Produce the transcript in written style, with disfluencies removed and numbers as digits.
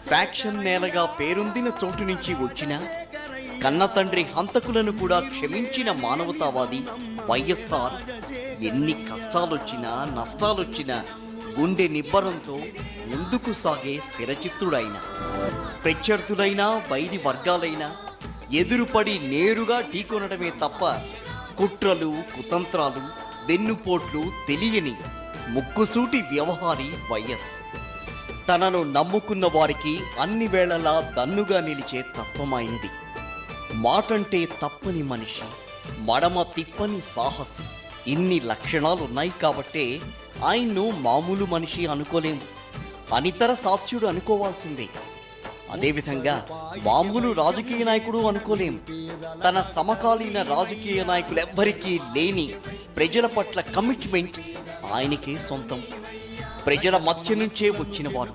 Faction నేలగా పేరొందిన చోటు నుంచి వచ్చిన కన్న తండ్రి హంతకులను కూడా క్షమించిన మానవతావాది వైఎస్ఆర్ ఎన్ని కష్టాలొచ్చినా నష్టాలొచ్చినా గుండె నిబ్బరంతో ముందుకు సాగే స్థిరచిత్తుడైన ప్రత్యర్థులైనా వైరి వర్గాలైనా ఎదురుపడి నేరుగా ఢీకొనడమే తప్ప కుట్రలు కుతంత్రాలు వెన్నుపోట్లు తెలియని ముక్కుసూటి వ్యవహారి వైఎస్. తనను నమ్ముకున్న వారికి అన్ని వేళలా దన్నుగా నిలిచే తత్వమైనది. మాటంటే తప్పని మనిషి, మడమ తిప్పని సాహసి. ఇన్ని లక్షణాలున్నాయి కాబట్టే ఆయన్ను మామూలు మనిషి అనుకోలేము, అనితర సాధ్యుడు అనుకోవాల్సిందే. అదేవిధంగా మామూలు రాజకీయ నాయకుడు అనుకోలేము. తన సమకాలీన రాజకీయ నాయకులెవ్వరికీ లేని ప్రజల పట్ల కమిట్మెంట్ ఆయనకే సొంతం. ప్రజల మధ్య నుంచే వచ్చినవారు.